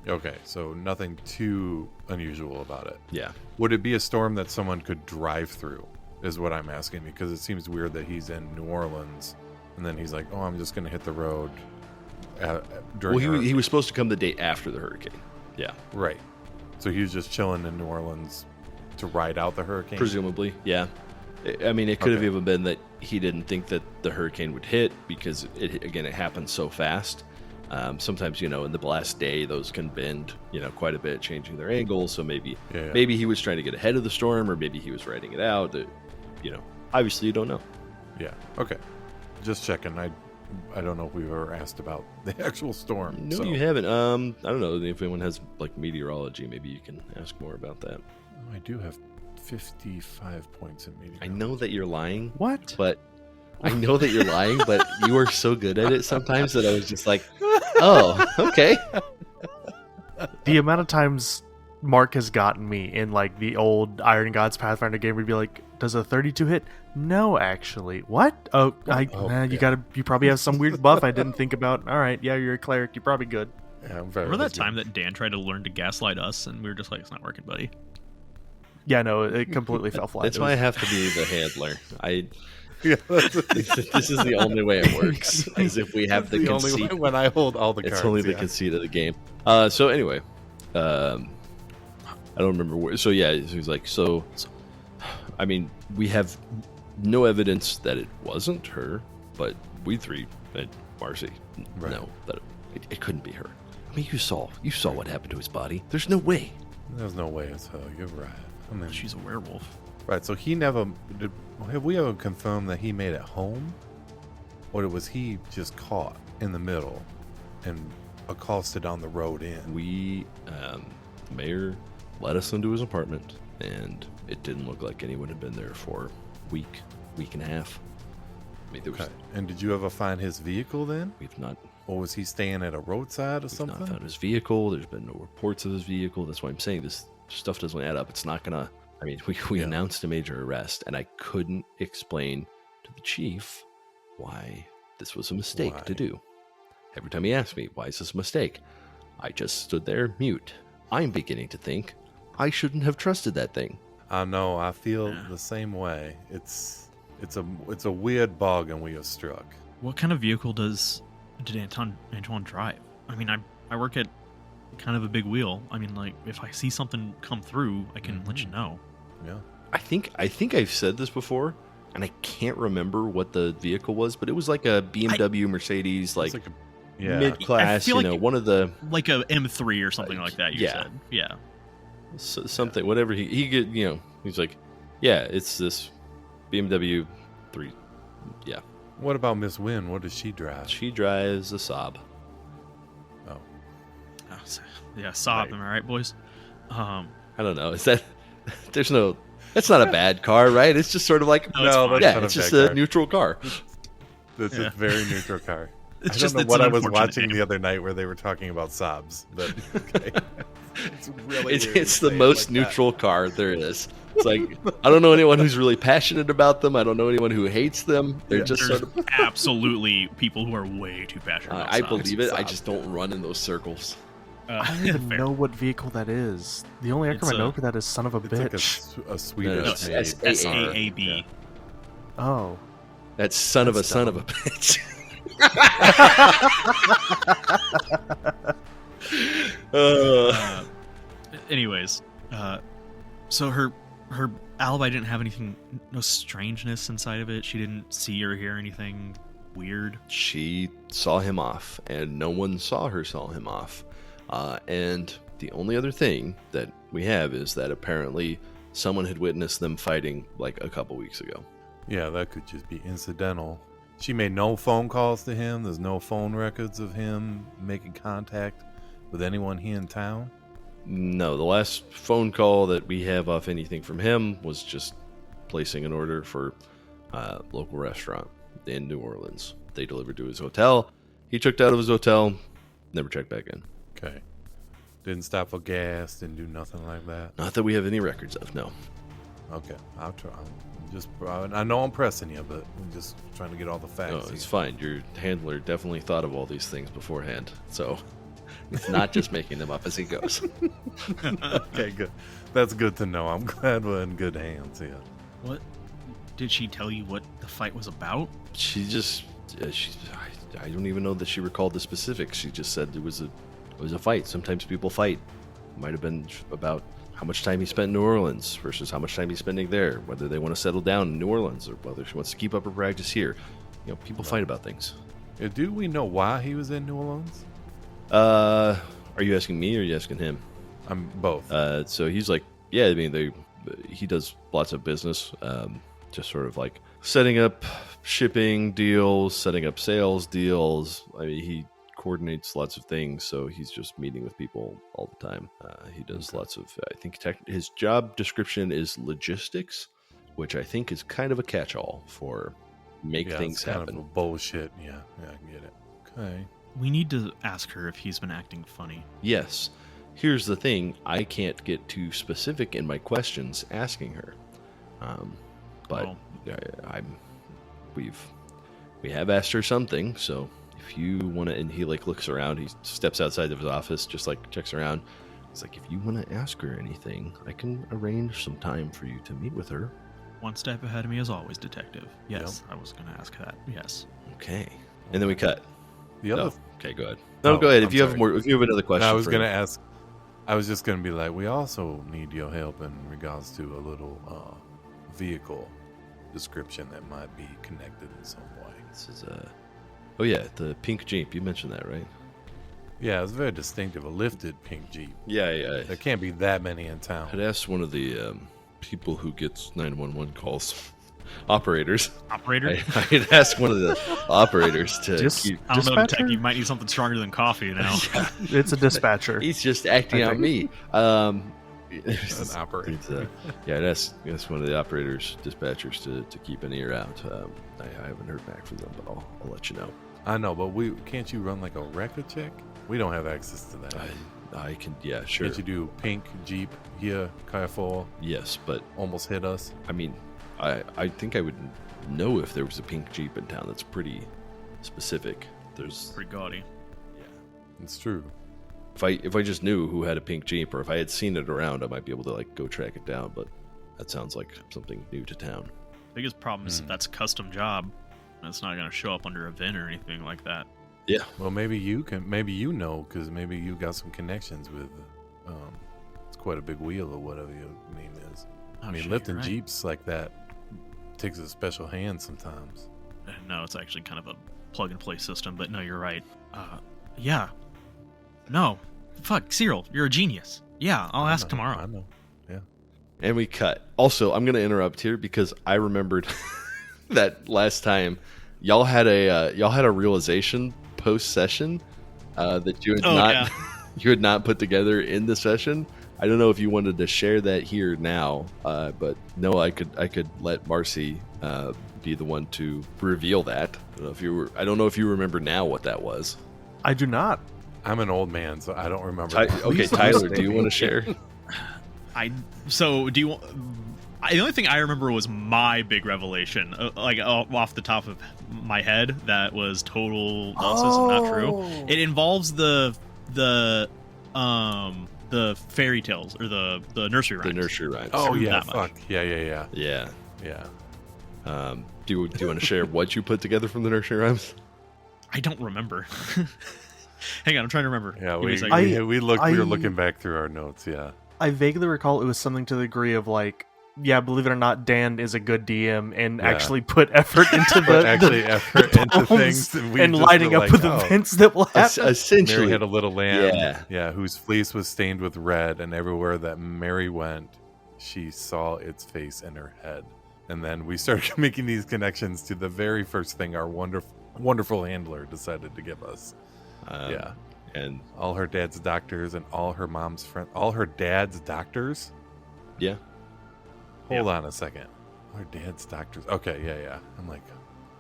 Okay, so nothing too unusual about it. Yeah. Would it be a storm that someone could drive through, is what I'm asking, because it seems weird that he's in New Orleans and then he's like, oh, I'm just going to hit the road during Well, he was supposed to come the day after the hurricane. Yeah. Right. So he was just chilling in New Orleans to ride out the hurricane? Presumably, yeah. I mean, it could have even been that he didn't think that the hurricane would hit because, it happened so fast. Sometimes, in the blast day, those can bend, quite a bit, changing their angle. So maybe he was trying to get ahead of the storm, or maybe he was riding it out. Obviously you don't know. Yeah. Okay. Just checking. I don't know if we've ever asked about the actual storm. No, you haven't. I don't know if anyone has like meteorology. Maybe you can ask more about that. I do have 55 points in meteorology. I know that you're lying. What? But I know that you're lying, but you are so good at it sometimes that I was just like, oh, okay. The amount of times Mark has gotten me in like the old Iron Gods Pathfinder game, we'd be like, does a 32 hit? No, actually. What? You probably have some weird buff I didn't think about. All right, yeah, you're a cleric. You're probably good. Yeah, I'm very Remember that time that Dan tried to learn to gaslight us, and we were just like, it's not working, buddy. Yeah, no, it completely fell flat. That's why I have to be the handler. This is the only way it works. Is if we have the conceit. Only way when I hold all the cards. It's only the conceit of the game. So anyway, I don't remember where. So yeah, he's like, I mean, we have no evidence that it wasn't her, but we three, and Marcy, know that it couldn't be her. I mean, you saw what happened to his body. There's no way. There's no way as hell. You're right. I mean, she's a werewolf. Right. So he never did. Have we ever confirmed that he made it home, or was he just caught in the middle and accosted on the road in? The mayor let us into his apartment, and it didn't look like anyone had been there for a week and a half. I mean, there was. And did you ever find his vehicle then? We've not. Or was he staying at a roadside or something? Not found his vehicle. There's been no reports of his vehicle. That's why I'm saying this stuff doesn't add up. It's not gonna. I mean, we announced a major arrest, and I couldn't explain to the chief why this was a mistake to do. Every time he asked me, why is this a mistake? I just stood there mute. I'm beginning to think I shouldn't have trusted that thing. I know. I feel the same way. It's a weird bargain we have struck. What kind of vehicle did Antoine drive? I mean, I work at kind of a big wheel. I mean, like, if I see something come through, I can let you know. Yeah. I think I've said this before, and I can't remember what the vehicle was, but it was like a BMW Mercedes, like mid-class, one of the... Like a M3 or something like that, you said. Yeah. So, something, whatever he get, he's like, yeah, it's this BMW 3. Yeah. What about Miss Wynn? What does she drive? She drives a Saab. Oh. Yeah, Saab, am I right, boys? I don't know. Is that... There's no... That's not a bad car, right? It's just sort of like... it's just a neutral car. It's a very neutral car. I don't know what I was watching the other night where they were talking about Saabs, but okay. It's really it's the most neutral car there is. It's like, I don't know anyone who's really passionate about them. I don't know anyone who hates them. They're just sort of... absolutely people who are way too passionate about I believe it. I just don't run in those circles. I don't even know what vehicle that is. The only acronym I know for that is son of a bitch. Like a Swedish name. SAAB. Oh. That's son of a bitch. Anyways, so her alibi didn't have anything, no strangeness inside of it. She didn't see or hear anything weird. She saw him off, and no one saw her saw him off. And the only other thing that we have is that apparently someone had witnessed them fighting like a couple weeks ago. Yeah, that could just be incidental. She made no phone calls to him. There's no phone records of him making contact with anyone here in town. No, the last phone call that we have off anything from him was just placing an order for a local restaurant in New Orleans. They delivered to his hotel. He checked out of his hotel, never checked back in. Okay. Didn't stop for gas, didn't do nothing like that? Not that we have any records of, no. Okay, I'll try. I know I'm pressing you, but I'm just trying to get all the facts. No, it's fine. Your handler definitely thought of all these things beforehand, so it's not just making them up as he goes. Okay, good. That's good to know. I'm glad we're in good hands here. What did she tell you? What the fight was about? She just, I don't even know that she recalled the specifics. She just said it was a fight. Sometimes people fight. Might have been about how much time he spent in New Orleans versus how much time he's spending there, whether they want to settle down in New Orleans or whether she wants to keep up her practice here. You know, people fight about things. Do we know why he was in New Orleans? Are you asking me or are you asking him? I'm both. So he's like, yeah, I mean, he does lots of business, just sort of like setting up shipping deals, setting up sales deals. I mean, he coordinates lots of things, so he's just meeting with people all the time. He does lots of, I think his job description is logistics, which I think is kind of a catch-all for make things it's kind happen. of bullshit. Yeah, I get it. Okay. We need to ask her if he's been acting funny. Yes. Here's the thing, I can't get too specific in my questions asking her. But we have asked her something, so if you want to, and he like looks around, he steps outside of his office, just like checks around. He's like, if you want to ask her anything, I can arrange some time for you to meet with her. One step ahead of me as always, detective. Yes, I was going to ask that. Yes. Okay. And then we cut. The other. Okay, go ahead. No, go ahead. If you have another question. I was going to ask. I was just going to be like, we also need your help in regards to a little vehicle description that might be connected in some way. This is oh yeah, the pink Jeep. You mentioned that, right? Yeah, it's very distinctive. A lifted pink Jeep. Yeah. There can't be that many in town. I'd asked one of the people who gets 911 calls, operators. Operator? I'd asked one of the operators to keep... I don't know, Tech, you might need something stronger than coffee now. It's a dispatcher. He's just acting on me. An operator. Yeah, I'd asked one of the operators, dispatchers, to keep an ear out. I haven't heard back from them, but I'll let you know. I know, but can't you run like a record check? We don't have access to that. I can, yeah, sure. Can't you do pink Jeep here, Carrefour? Yes, but almost hit us. I mean, I think I would know if there was a pink Jeep in town. That's pretty specific. There's pretty gaudy. Yeah, it's true. If I just knew who had a pink Jeep, or if I had seen it around, I might be able to like go track it down. But that sounds like something new to town. Biggest problem is that's a custom job. It's not going to show up under a VIN or anything like that. Yeah. Well, maybe you know, because maybe you got some connections with. It's quite a big wheel or whatever your name is. I mean, lifting Jeeps like that takes a special hand sometimes. No, it's actually kind of a plug and play system. But no, you're right. Yeah. No. Fuck, Cyril, you're a genius. Yeah, I'll ask tomorrow. I know. Yeah. And we cut. Also, I'm going to interrupt here because I remembered that last time y'all had a realization post session that you had not put together in the session. I don't know if you wanted to share that here now, but no, I could let Marcy be the one to reveal that. I don't know if you remember now what that was. I do not. I'm an old man, so I don't remember. Okay, Tyler, do you want to share? The only thing I remember was my big revelation, like off the top of my head, that was total nonsense and not true. It involves the fairy tales or the nursery rhymes. The nursery rhymes. Oh yeah, fuck yeah. Do you want to share what you put together from the nursery rhymes? I don't remember. Hang on, I'm trying to remember. Yeah, we were looking back through our notes. Yeah, I vaguely recall it was something to the degree of like yeah, believe it or not, Dan is a good DM and actually put effort into into things and lighting up with events that will happen. Essentially, Mary had a little lamb, whose fleece was stained with red, and everywhere that Mary went, she saw its face in her head. And then we started making these connections to the very first thing our wonderful handler decided to give us. And all her dad's doctors and all her mom's friends, all her dad's doctors. Yeah. Hold on a second. Her dad's doctors. Okay, yeah. I'm like,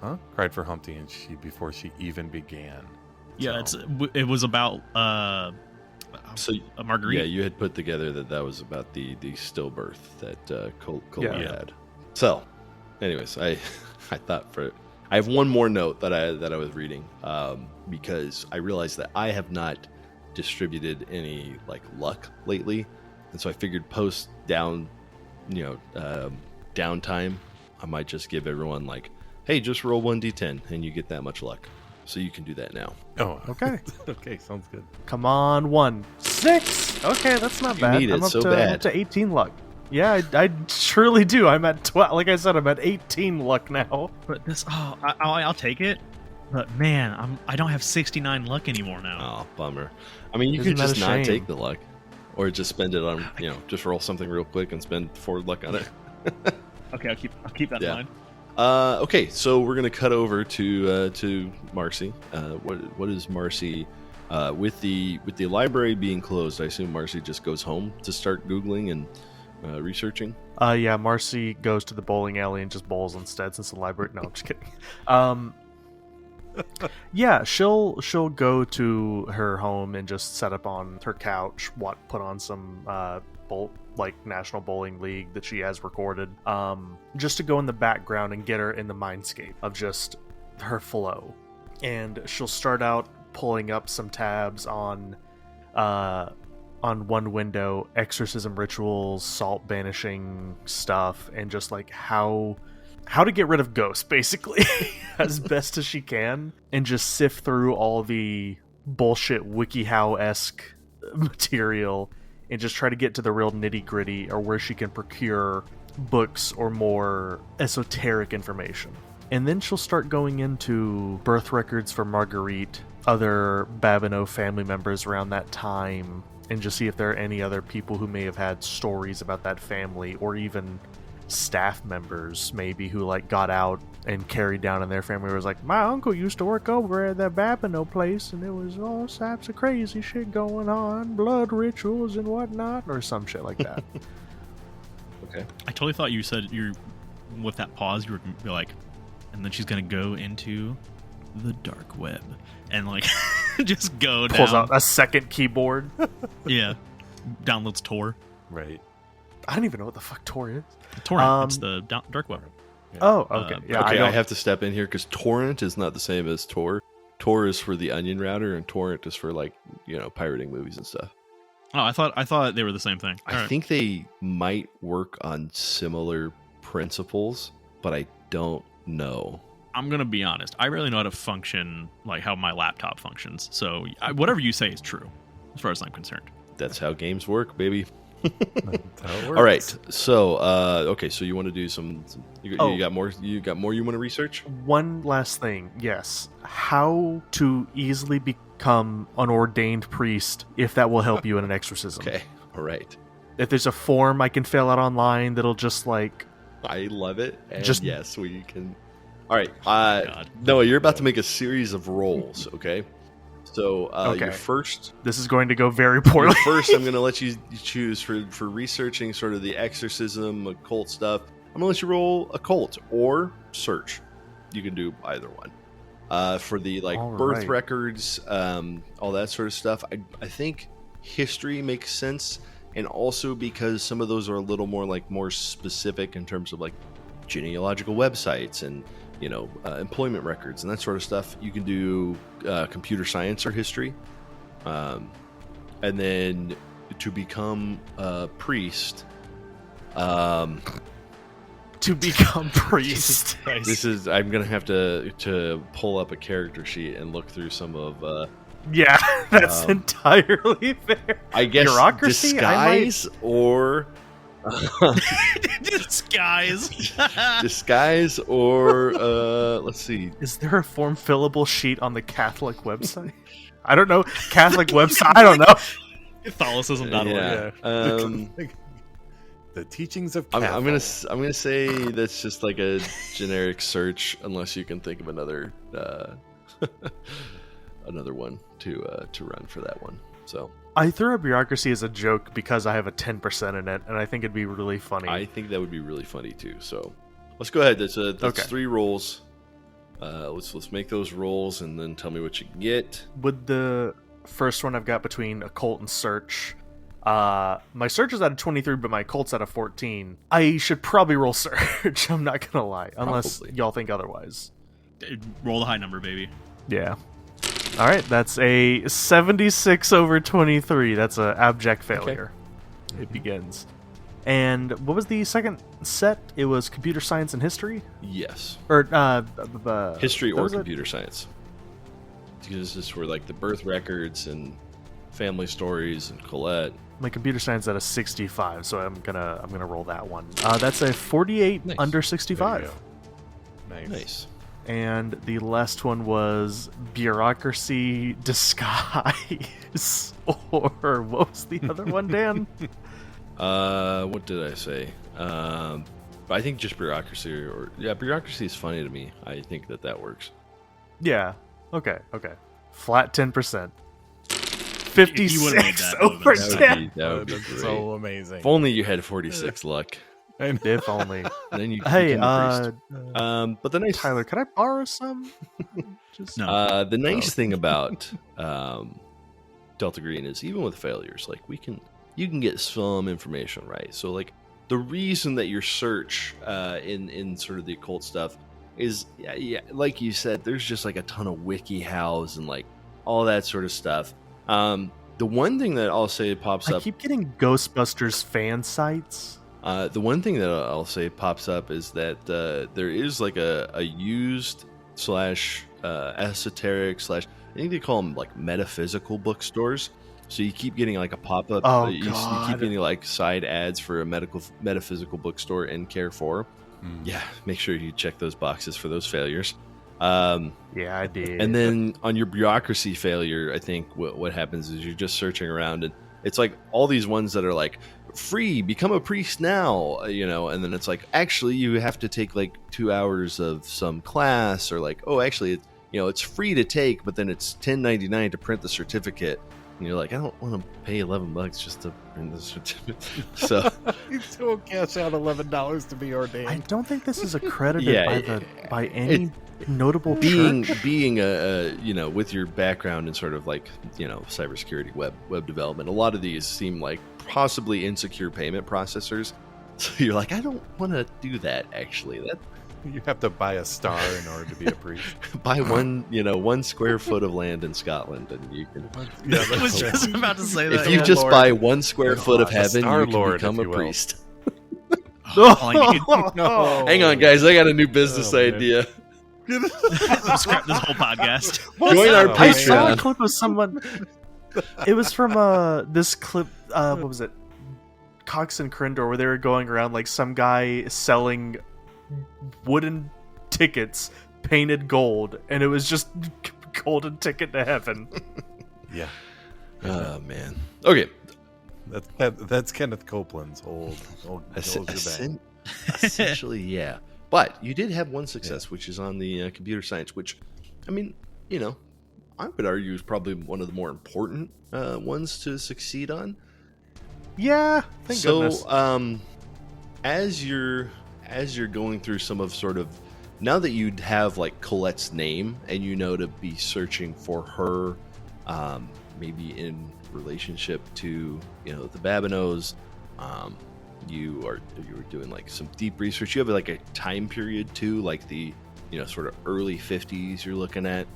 huh? Cried for Humpty before she even began. Yeah, it was about Marguerite. Yeah, you had put together that was about the stillbirth that Colby had. So, anyways, I thought I have one more note that I was reading because I realized that I have not distributed any like luck lately, and so I figured post downtime, I might just give everyone like, hey, just roll 1d10 and you get that much luck. So you can do that now. Oh, okay. Okay, sounds good. Come on, 1. 6. Okay, that's not bad. You need it I'm bad. up to 18 luck. Yeah, I truly do. I'm at 12. Like I said, I'm at 18 luck now. But this, I'll take it. But man, I don't have 69 luck anymore now. Oh, bummer. I mean, you could just not take the luck, or just spend it on, just roll something real quick and spend 4 luck on it. Okay, I'll keep that in mind. Okay, so we're gonna cut over to Marcy. What is Marcy? With the library being closed, I assume Marcy just goes home to start Googling and researching. Yeah, Marcy goes to the bowling alley and just bowls instead since the library. No, I'm just kidding. Yeah, she'll go to her home and just set up on her couch. Put on some National Bowling League that she has recorded, just to go in the background and get her in the mindscape of just her flow. And she'll start out pulling up some tabs on one window, exorcism rituals, salt banishing stuff, and just like how to get rid of ghosts, basically, as best as she can, and just sift through all the bullshit WikiHow-esque material and just try to get to the real nitty-gritty, or where she can procure books or more esoteric information. And then she'll start going into birth records for Marguerite, other Babineau family members around that time, and just see if there are any other people who may have had stories about that family, or even staff members maybe who like got out and carried down in their family. It was like, my uncle used to work over at that Babineau place and it was all types of crazy shit going on, blood rituals and whatnot, or some shit like that. Okay. I totally thought you said with that pause you were gonna be like, and then she's gonna go into the dark web and like just go pulls down. out a second keyboard. Yeah, downloads Tor. Right. I don't even know what the fuck Tor is. Torrent. It's the dark web. Yeah. Oh, okay. Yeah, okay, I have to step in here because torrent is not the same as Tor. Tor is for the onion router, and torrent is for like pirating movies and stuff. Oh, I thought they were the same thing. I think they might work on similar principles, but I don't know. I'm gonna be honest. I really know how to function, like how my laptop functions. So whatever you say is true, as far as I'm concerned. That's how games work, baby. That's how it works. All right. So, okay. So you want to do some you got more. You got more. You want to research? One last thing. Yes. How to easily become an ordained priest, if that will help you in an exorcism. Okay. All right. If there's a form I can fill out online that'll just like. I love it. And just yes, we can. All right. Noah, you're about to make a series of rolls. Okay. So your first... This is going to go very poorly. First, I'm going to let you choose for researching sort of the exorcism, occult stuff. I'm going to let you roll occult or search. You can do either one. For the birth records, all that sort of stuff, I think history makes sense. And also because some of those are a little more specific in terms of like genealogical websites and employment records and that sort of stuff. You can do computer science or history, and then to become a priest. To become priest. This is I'm gonna have to pull up a character sheet and look through some of. Yeah, that's entirely fair. I guess bureaucracy, disguise or Disguise or let's see. Is there a form fillable sheet on the Catholic website? I don't know. Catholic website. I don't know. Catholicism.org. Yeah. The teachings of I'm Catholic. gonna say that's just like a generic search, unless you can think of another another one to run for that one. So I threw up bureaucracy as a joke because I have a 10% in it, and I think it'd be really funny. I think that would be really funny too. So let's go ahead. That's Okay. 3 rolls. Let's make those rolls and then tell me what you get. With the first one I've got between occult and search, my search is at a 23, but my occult's at a 14. I should probably roll search. I'm not gonna lie, unless Probably. y'all think otherwise. Roll the high number, baby. Yeah. All right, that's a 76 over 23. That's an abject failure. Okay. It begins. And what was the second set? It was computer science and history? Yes. Or History what or was it? computer science. Because this is where like the birth records and family stories and Colette. My computer science at a 65, so I'm gonna roll that one. That's a 48 Nice. under There 65. you go. Nice. And the last one was bureaucracy disguise. Or what was the other one, Dan? What did I say? I think just bureaucracy or bureaucracy is funny to me. I think that works. Yeah. Okay. Flat 10%. You would've made 56 that, over that 10. That would be That's great. so amazing. If only you had 46 luck. If only. And then you Hey, became a priest. But the nice Tyler, can I borrow some? Just No. the nice thing about Delta Green is even with failures, like you can get some information right. So like the reason that your search in sort of the occult stuff is like you said, there's just like a ton of WikiHows and like all that sort of stuff. The one thing that I'll say pops I up. keep getting Ghostbusters fan sites. The one thing that I'll say pops up is that there is like a used / esoteric / I think they call them like metaphysical bookstores. So you keep getting like a pop up. Oh, you God. keep getting like side ads for a metaphysical bookstore in Carrefour. Yeah, make sure you check those boxes for those failures. Yeah, I did. And then on your bureaucracy failure, I think what happens is you're just searching around and it's like all these ones that are like free, become a priest now, and then it's like, actually you have to take like 2 hours of some class, or like, oh, actually, it's free to take, but then it's $10.99 to print the certificate. And you're like, I don't want to pay $11 just to print the certificate. So You still cash out $11 to be ordained. I don't think this is accredited by any notable being church. a with your background in sort of like cybersecurity, web development, a lot of these seem like possibly insecure payment processors. So you're like, I don't want to do that. Actually, that You have to buy a star in order to be a priest. buy 1 square foot of land in Scotland, and you can. I was just about to say that. If you yeah, just Lord. buy 1 square foot of a heaven, Star you can Lord, become if a you will. priest. All I need- No. Hang on, guys, I got a new business Oh, man. idea. Scrap this whole podcast. Join our Oh, I saw a Patreon. clip of someone. It was from this clip. What was it? Cox and Crendor, where they were going around like some guy selling wooden tickets painted gold, and it was just golden ticket to heaven. Yeah, Oh man. Okay. that's Kenneth Copeland's old shebang. Essentially, yeah. But you did have one success, which is on the computer science, which, I mean, I would argue is probably one of the more important ones to succeed on. Yeah, thank goodness. So, as you're going through some of sort of, now that you have like Colette's name and to be searching for her, maybe in relationship to the Babineaus, you were doing like some deep research. You have like a time period too, like the sort of early 50s. You're looking at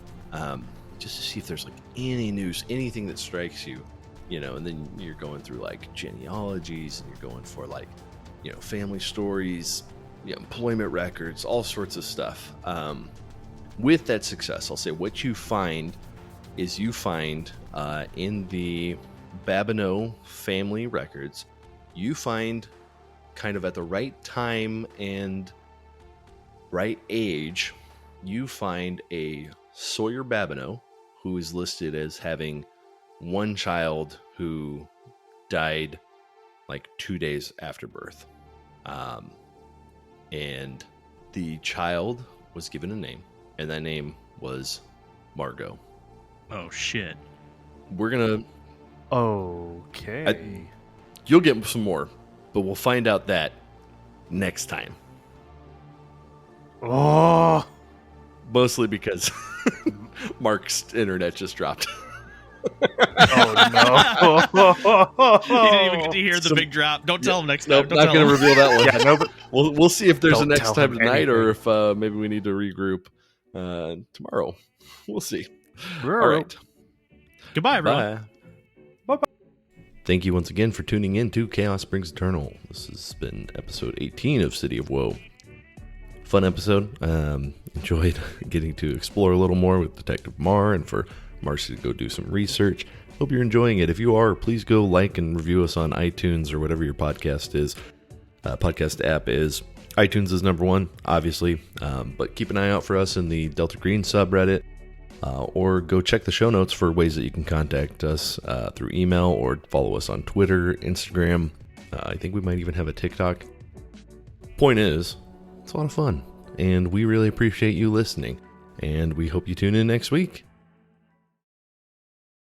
just to see if there's like any news, anything that strikes you. And then you're going through like genealogies, and you're going for like, family stories, employment records, all sorts of stuff. With that success, I'll say what you find is in the Babineau family records, you find kind of at the right time and right age, you find a Sawyer Babineau who is listed as having one child who died like 2 days after birth. And the child was given a name, and that name was Margot. Oh, shit. We're going to... Okay. You'll get some more, but we'll find out that next time. Oh! Mostly because Mark's internet just dropped. Oh, no. He didn't even get to hear the big drop. Don't tell him next time. Nope, not going to reveal that one. Yeah, no, but We'll see if there's a Don't next tell time him tonight, or if anything. maybe we need to regroup tomorrow. We'll see. All All right. Goodbye, everyone. Bye. Thank you once again for tuning in to Chaos Springs Eternal. This has been episode 18 of City of Woe. Fun episode. Enjoyed getting to explore a little more with Detective Mar, and for Marcy to go do some research. Hope you're enjoying it. If you are, please go like and review us on iTunes or whatever your podcast is. Podcast app is. iTunes is number one, obviously, but keep an eye out for us in the Delta Green subreddit, or go check the show notes for ways that you can contact us through email or follow us on Twitter, Instagram. I think we might even have a TikTok. Point is, it's a lot of fun, and we really appreciate you listening, and we hope you tune in next week.